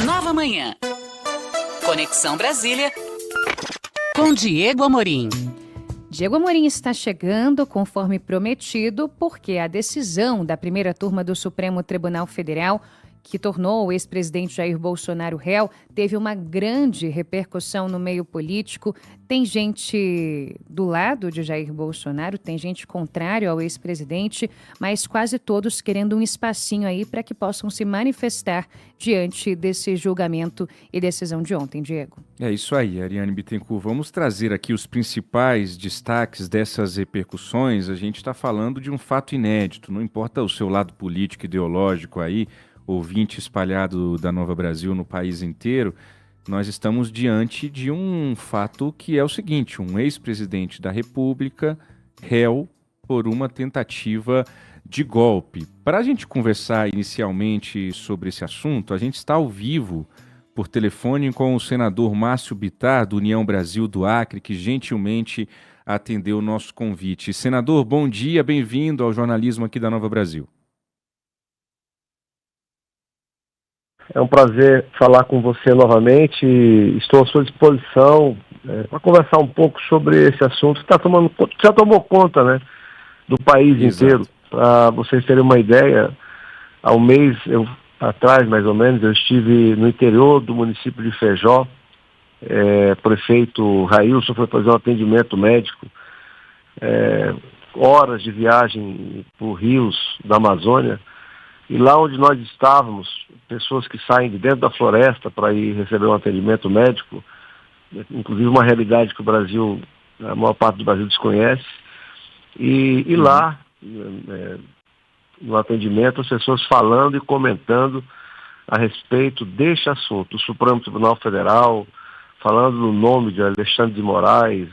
Nova Manhã. Conexão Brasília com Diego Amorim. Diego Amorim está chegando, conforme prometido, porque a decisão da primeira turma do Supremo Tribunal Federal, que tornou o ex-presidente Jair Bolsonaro réu, teve uma grande repercussão no meio político. Tem gente do lado de Jair Bolsonaro, tem gente contrária ao ex-presidente, mas quase todos querendo um espacinho aí para que possam se manifestar diante desse julgamento e decisão de ontem, Diego. É isso aí, Ariane Bittencourt. Vamos trazer aqui os principais destaques dessas repercussões. A gente está falando de um fato inédito, não importa o seu lado político, ideológico aí, ouvinte espalhado da Nova Brasil no país inteiro, nós estamos diante de um fato que é o seguinte: um ex-presidente da República réu por uma tentativa de golpe. Para a gente conversar inicialmente sobre esse assunto, a gente está ao vivo por telefone com o senador Márcio Bittar, do União Brasil do Acre, que gentilmente atendeu o nosso convite. Senador, bom dia, bem-vindo ao jornalismo aqui da Nova Brasil. É um prazer falar com você novamente. Estou à sua disposição para conversar um pouco sobre esse assunto que já tomou conta, né, do país inteiro. Para vocês terem uma ideia, há um mês atrás, mais ou menos, eu estive no interior do município de Feijó. Prefeito Railson foi fazer um atendimento médico. Horas de viagem por rios da Amazônia. E lá onde nós estávamos, pessoas que saem de dentro da floresta para ir receber um atendimento médico, inclusive uma realidade que a maior parte do Brasil desconhece, e lá, no atendimento, as pessoas falando e comentando a respeito deste assunto. O Supremo Tribunal Federal, falando no nome de Alexandre de Moraes,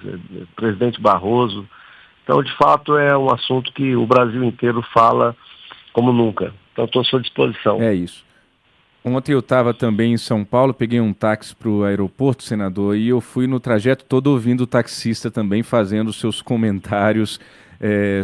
presidente Barroso. Então, de fato, é um assunto que o Brasil inteiro fala como nunca. Então, estou à sua disposição. É isso. Ontem eu estava também em São Paulo, peguei um táxi para o aeroporto, senador, e eu fui no trajeto todo ouvindo o taxista também fazendo seus comentários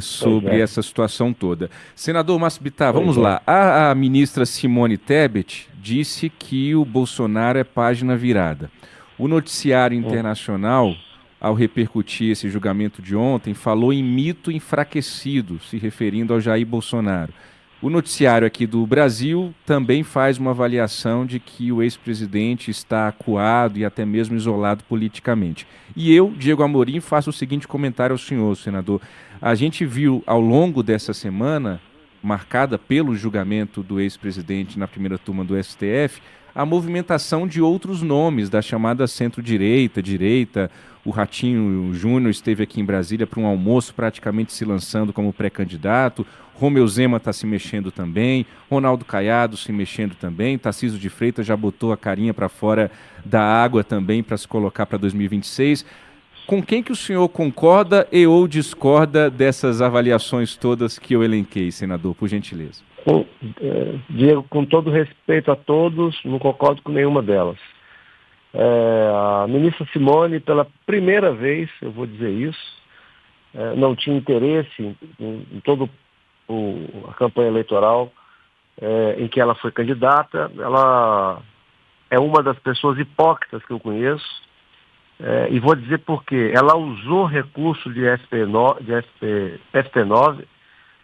sobre essa situação toda. Senador Márcio Bittar, vamos lá. A ministra Simone Tebet disse que o Bolsonaro é página virada. O noticiário internacional, ao repercutir esse julgamento de ontem, falou em mito enfraquecido, se referindo ao Jair Bolsonaro. O noticiário aqui do Brasil também faz uma avaliação de que o ex-presidente está acuado e até mesmo isolado politicamente. E eu, Diego Amorim, faço o seguinte comentário ao senhor, senador. A gente viu ao longo dessa semana, marcada pelo julgamento do ex-presidente na primeira turma do STF, a movimentação de outros nomes da chamada centro-direita, direita. O Ratinho Júnior esteve aqui em Brasília para um almoço, praticamente se lançando como pré-candidato. Romeu Zema está se mexendo também, Ronaldo Caiado se mexendo também, Tarcísio de Freitas já botou a carinha para fora da água também para se colocar para 2026. Com quem que o senhor concorda e ou discorda dessas avaliações todas que eu elenquei, senador, por gentileza? Diego, com todo respeito a todos, não concordo com nenhuma delas. A ministra Simone, pela primeira vez, eu vou dizer isso, não tinha interesse em toda a campanha eleitoral em que ela foi candidata. Ela é uma das pessoas hipócritas que eu conheço, e vou dizer por quê. Ela usou recurso de FP9,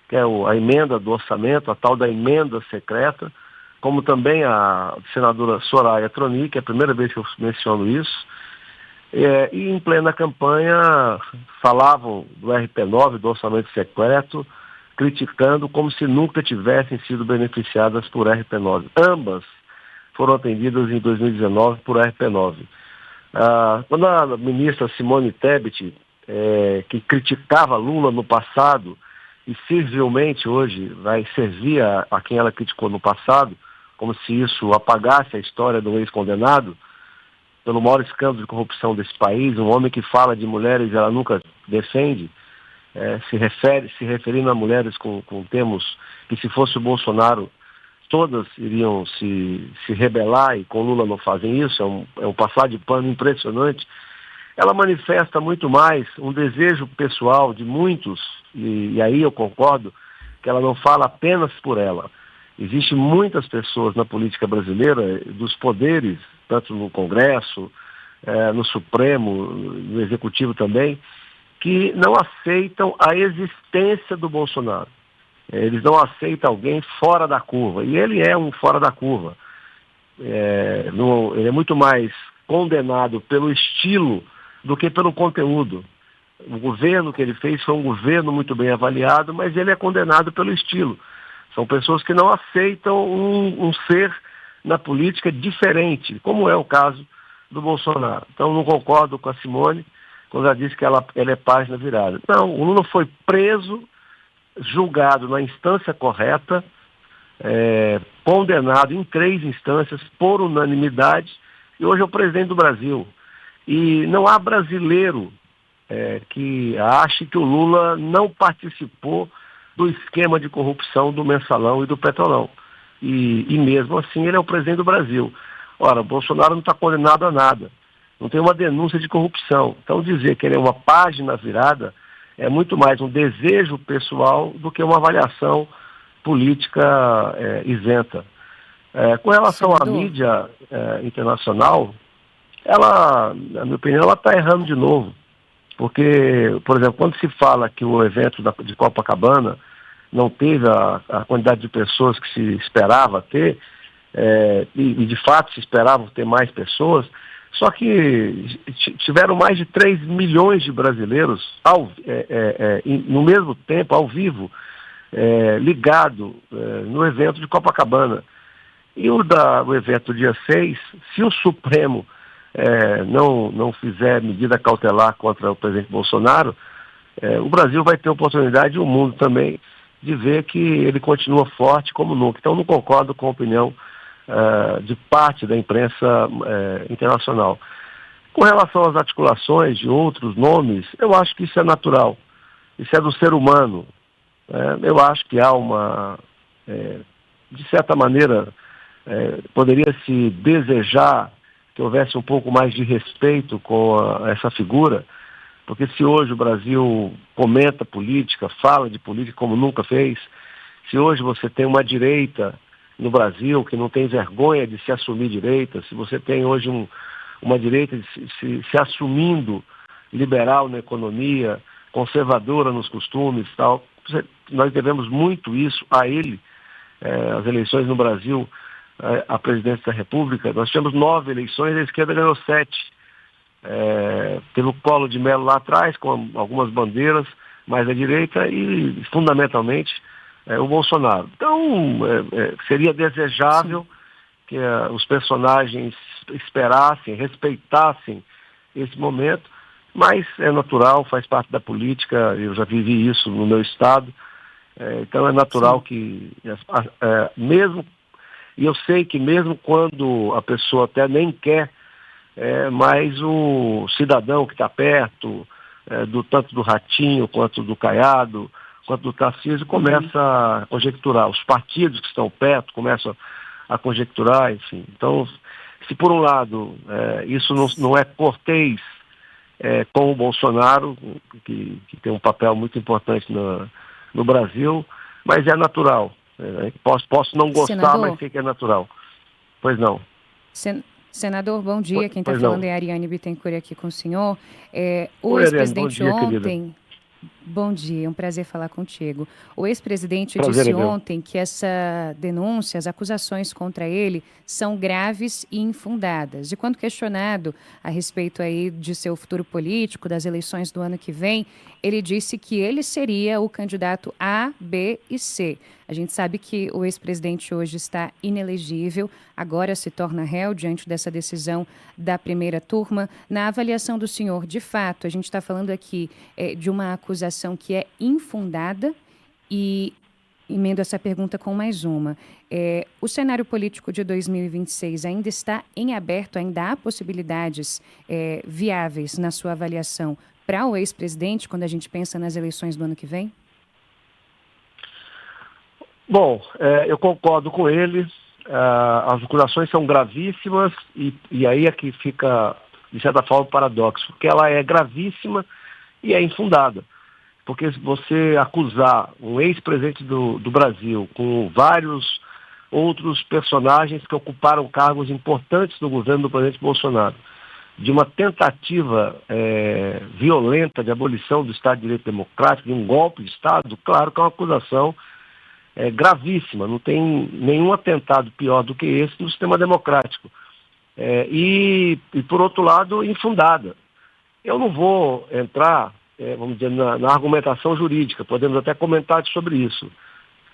que é a emenda do orçamento, a tal da emenda secreta, como também a senadora Soraya Tronic, é a primeira vez que eu menciono isso, e em plena campanha falavam do RP9, do orçamento secreto, criticando como se nunca tivessem sido beneficiadas por RP9. Ambas foram atendidas em 2019 por RP9. Quando a ministra Simone Tebet, que criticava Lula no passado, e servivelmente hoje vai servir a quem ela criticou no passado, como se isso apagasse a história do ex-condenado, pelo maior escândalo de corrupção desse país, um homem que fala de mulheres ela nunca defende, se referindo a mulheres com termos que, se fosse o Bolsonaro, todas iriam se rebelar, e com Lula não fazem isso, é um passar de pano impressionante. Ela manifesta muito mais um desejo pessoal de muitos, e aí eu concordo, que ela não fala apenas por ela. Existem muitas pessoas na política brasileira, dos poderes, tanto no Congresso, no Supremo, no Executivo também, que não aceitam a existência do Bolsonaro. Eles não aceitam alguém fora da curva. E ele é um fora da curva. Ele é muito mais condenado pelo estilo do que pelo conteúdo. O governo que ele fez foi um governo muito bem avaliado, mas ele é condenado pelo estilo. São pessoas que não aceitam um ser na política diferente, como é o caso do Bolsonaro. Então não concordo com a Simone quando ela disse que ela é página virada. Não, o Lula foi preso, julgado na instância correta, condenado em 3 instâncias por unanimidade, e hoje é o presidente do Brasil. E não há brasileiro que ache que o Lula não participou do esquema de corrupção do Mensalão e do Petrolão. E mesmo assim ele é o presidente do Brasil. Ora, o Bolsonaro não está condenado a nada. Não tem uma denúncia de corrupção. Então dizer que ele é uma página virada é muito mais um desejo pessoal do que uma avaliação política isenta. Com relação à mídia internacional, ela, na minha opinião, ela está errando de novo. Porque, por exemplo, quando se fala que o evento de Copacabana não teve a quantidade de pessoas que se esperava ter, e de fato se esperava ter mais pessoas, só que tiveram mais de 3 milhões de brasileiros no mesmo tempo, ao vivo, ligado no evento de Copacabana. E o evento do dia 6, se o Supremo não fizer medida cautelar contra o presidente Bolsonaro, o Brasil vai ter oportunidade, e o mundo também, de ver que ele continua forte como nunca. Então não concordo com a opinião de parte da imprensa internacional. Com relação às articulações de outros nomes, eu acho que isso é natural. Isso é do ser humano. Eu acho que há de certa maneira, poderia-se desejar que houvesse um pouco mais de respeito com essa figura, porque se hoje o Brasil comenta política, fala de política como nunca fez, se hoje você tem uma direita no Brasil que não tem vergonha de se assumir direita, se você tem hoje uma direita se assumindo liberal na economia, conservadora nos costumes e tal, nós devemos muito isso a ele. As eleições no Brasil, a presidência da República, nós tivemos 9 eleições, a esquerda ganhou 7. Teve o Collor de Mello lá atrás, com algumas bandeiras, mais à direita, e fundamentalmente o Bolsonaro. Então, seria desejável que os personagens esperassem, respeitassem esse momento, mas é natural, faz parte da política, eu já vivi isso no meu estado, então é natural que mesmo, e eu sei que mesmo quando a pessoa até nem quer, mas o cidadão que está perto, tanto do Ratinho, quanto do Caiado, quanto do Tarcísio, começa a conjecturar. Os partidos que estão perto começam a conjecturar, enfim. Então, se por um lado isso não é cortês com o Bolsonaro, que tem um papel muito importante no Brasil, mas é natural. Posso não gostar, senador, mas sei que é natural. Pois não. Senador, bom dia. Quem está falando é a Ariane Bittencourt aqui com o senhor. O bom ex-presidente dia, ontem... Querida. Bom dia, é um prazer falar contigo. O ex-presidente disse ontem que essa denúncia, as acusações contra ele são graves e infundadas. E quando questionado a respeito aí de seu futuro político, das eleições do ano que vem, ele disse que ele seria o candidato A, B e C. A gente sabe que o ex-presidente hoje está inelegível, agora se torna réu diante dessa decisão da primeira turma. Na avaliação do senhor, de fato, a gente está falando aqui de uma acusação que é infundada e emendo essa pergunta com mais uma. O cenário político de 2026 ainda está em aberto, ainda há possibilidades viáveis na sua avaliação para o ex-presidente quando a gente pensa nas eleições do ano que vem? Bom, eu concordo com ele. As acusações são gravíssimas e aí é que fica, de certa forma, o paradoxo, porque ela é gravíssima e é infundada. Porque se você acusar um ex-presidente do Brasil com vários outros personagens que ocuparam cargos importantes no governo do presidente Bolsonaro, de uma tentativa violenta de abolição do Estado de Direito Democrático, de um golpe de Estado. Claro que é uma acusação gravíssima, não tem nenhum atentado pior do que esse no sistema democrático. E por outro lado, infundada. Eu não vou entrar, vamos dizer, na argumentação jurídica, podemos até comentar sobre isso.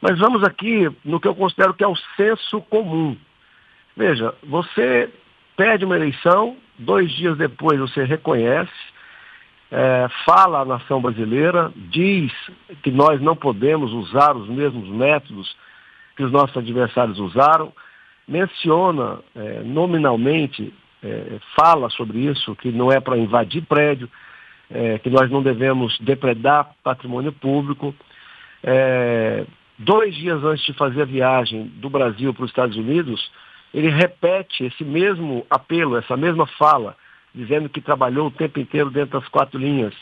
Mas vamos aqui no que eu considero que é o senso comum. Veja, você perde uma eleição, 2 dias depois você reconhece, fala à nação brasileira, diz que nós não podemos usar os mesmos métodos que os nossos adversários usaram, menciona nominalmente, fala sobre isso, que não é para invadir prédio, que nós não devemos depredar patrimônio público. 2 dias antes de fazer a viagem do Brasil para os Estados Unidos, ele repete esse mesmo apelo, essa mesma fala, dizendo que trabalhou o tempo inteiro dentro das 4 linhas.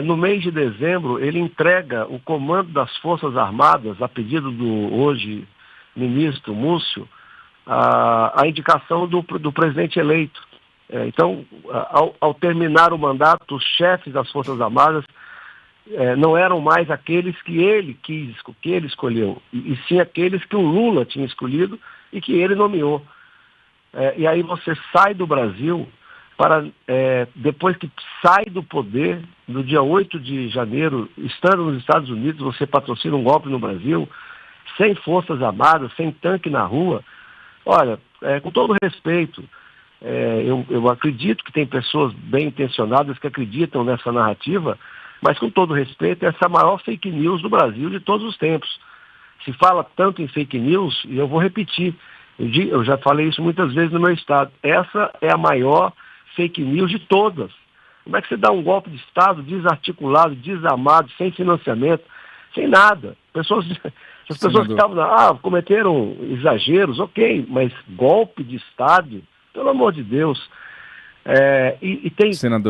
No mês de dezembro, ele entrega o comando das Forças Armadas, a pedido do hoje ministro Múcio, a indicação do presidente eleito. Então, ao terminar o mandato, os chefes das Forças Armadas não eram mais aqueles que ele quis, que ele escolheu, e sim aqueles que o Lula tinha escolhido e que ele nomeou. E aí você sai do Brasil para, depois que sai do poder, no dia 8 de janeiro, estando nos Estados Unidos, você patrocina um golpe no Brasil, sem Forças Armadas, sem tanque na rua. Olha, com todo respeito, eu acredito que tem pessoas bem intencionadas que acreditam nessa narrativa, mas com todo respeito, essa é a maior fake news do Brasil de todos os tempos. Se fala tanto em fake news, e eu vou repetir, eu já falei isso muitas vezes no meu estado, essa é a maior fake news de todas. Como é que você dá um golpe de Estado desarticulado, desarmado, sem financiamento, sem nada? As pessoas que estavam lá, cometeram exageros, ok, mas golpe de Estado, pelo amor de Deus.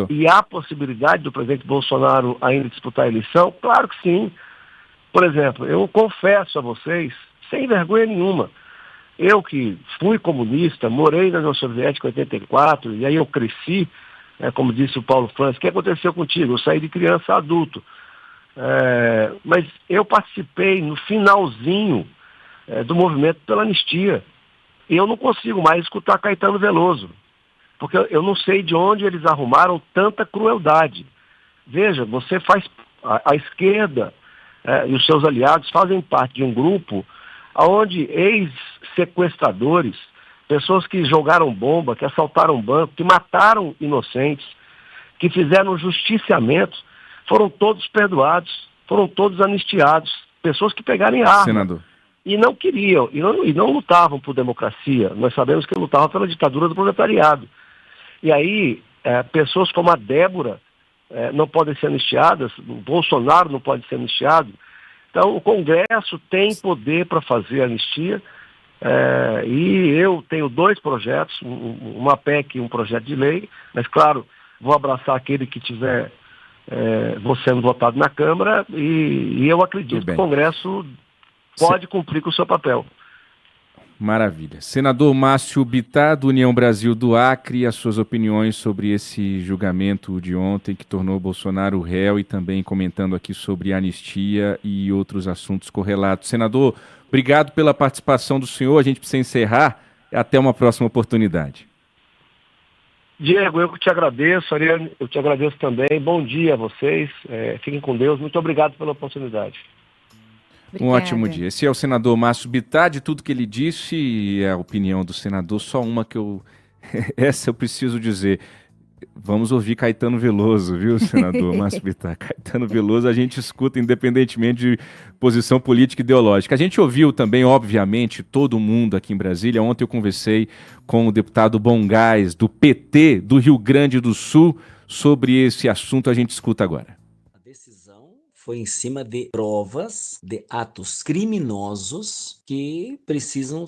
E há possibilidade do presidente Bolsonaro ainda disputar a eleição? Claro que sim. Por exemplo, eu confesso a vocês, sem vergonha nenhuma, eu que fui comunista, morei na União Soviética em 84, e aí eu cresci, como disse o Paulo Francis, o que aconteceu contigo? Eu saí de criança a adulto. Mas eu participei no finalzinho do movimento pela anistia. E eu não consigo mais escutar Caetano Veloso, porque eu não sei de onde eles arrumaram tanta crueldade. Veja, você faz... A esquerda e os seus aliados fazem parte de um grupo onde ex-sequestradores, pessoas que jogaram bomba, que assaltaram banco, que mataram inocentes, que fizeram justiciamentos, foram todos perdoados, foram todos anistiados, pessoas que pegaram arma. Senador. E não queriam, e não lutavam por democracia. Nós sabemos que lutavam pela ditadura do proletariado. E aí, pessoas como a Débora não podem ser anistiadas, o Bolsonaro não pode ser anistiado. Então, o Congresso tem poder para fazer anistia, e eu tenho 2 projetos, uma PEC e um projeto de lei, mas, claro, vou abraçar aquele que tiver sendo votado na Câmara, e eu acredito que o Congresso pode cumprir com o seu papel. Maravilha. Senador Márcio Bittar, do União Brasil do Acre, as suas opiniões sobre esse julgamento de ontem que tornou Bolsonaro réu e também comentando aqui sobre anistia e outros assuntos correlatos. Senador, obrigado pela participação do senhor. A gente precisa encerrar. Até uma próxima oportunidade. Diego, eu que te agradeço. Ariane, eu te agradeço também. Bom dia a vocês. Fiquem com Deus. Muito obrigado pela oportunidade. Um ótimo dia. Esse é o senador Márcio Bittar. De tudo que ele disse, a opinião do senador, só uma que essa eu preciso dizer. Vamos ouvir Caetano Veloso, viu, senador Márcio Bittar? Caetano Veloso a gente escuta independentemente de posição política e ideológica. A gente ouviu também, obviamente, todo mundo aqui em Brasília. Ontem eu conversei com o deputado Bongás, do PT do Rio Grande do Sul, sobre esse assunto. A gente escuta agora. A decisão foi em cima de provas de atos criminosos que precisam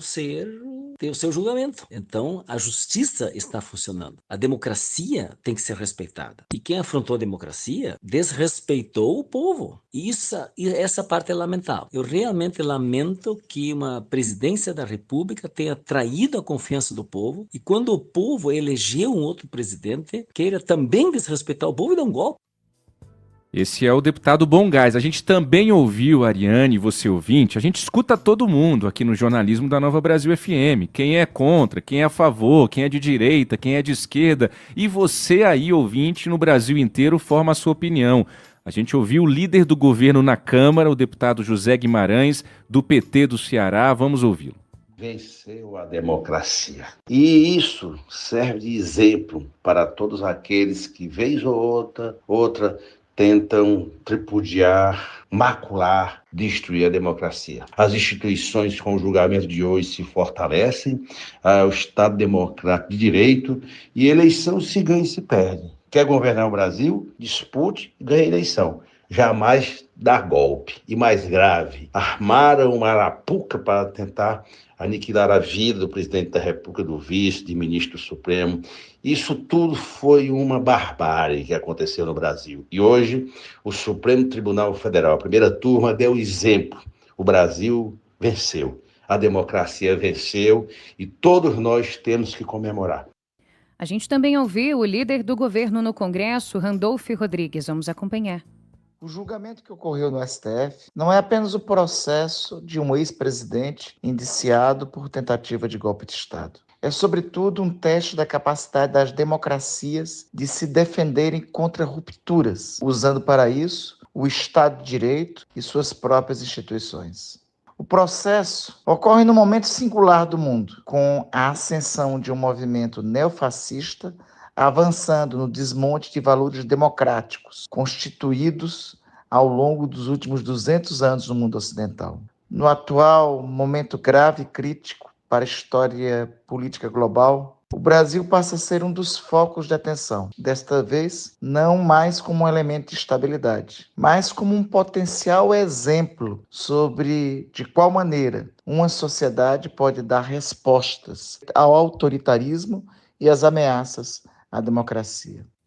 ter o seu julgamento. Então, a justiça está funcionando. A democracia tem que ser respeitada. E quem afrontou a democracia desrespeitou o povo. E essa parte é lamentável. Eu realmente lamento que uma presidência da República tenha traído a confiança do povo e quando o povo elegeu um outro presidente, queira também desrespeitar o povo e dar um golpe. Esse é o deputado Bom Gás. A gente também ouviu, Ariane, você ouvinte, a gente escuta todo mundo aqui no jornalismo da Nova Brasil FM. Quem é contra, quem é a favor, quem é de direita, quem é de esquerda. E você aí, ouvinte, no Brasil inteiro, forma a sua opinião. A gente ouviu o líder do governo na Câmara, o deputado José Guimarães, do PT do Ceará. Vamos ouvi-lo. Venceu a democracia. E isso serve de exemplo para todos aqueles que, vez ou outra tentam tripudiar, macular, destruir a democracia. As instituições com o julgamento de hoje se fortalecem, o Estado democrático de direito e eleição se ganha e se perde. Quer governar o Brasil? Dispute e ganhe eleição. Jamais dar golpe. E mais grave, armaram uma arapuca para tentar aniquilar a vida do presidente da República, do vice, de ministro supremo. Isso tudo foi uma barbárie que aconteceu no Brasil. E hoje, o Supremo Tribunal Federal, a primeira turma, deu exemplo. O Brasil venceu. A democracia venceu e todos nós temos que comemorar. A gente também ouviu o líder do governo no Congresso, Randolph Rodrigues. Vamos acompanhar. O julgamento que ocorreu no STF não é apenas o processo de um ex-presidente indiciado por tentativa de golpe de Estado. É, sobretudo, um teste da capacidade das democracias de se defenderem contra rupturas, usando para isso o Estado de Direito e suas próprias instituições. O processo ocorre num momento singular do mundo, com a ascensão de um movimento neofascista avançando no desmonte de valores democráticos constituídos ao longo dos últimos 200 anos no mundo ocidental. No atual momento grave e crítico para a história política global, o Brasil passa a ser um dos focos de atenção, desta vez não mais como um elemento de estabilidade, mas como um potencial exemplo sobre de qual maneira uma sociedade pode dar respostas ao autoritarismo e às ameaças à democracia.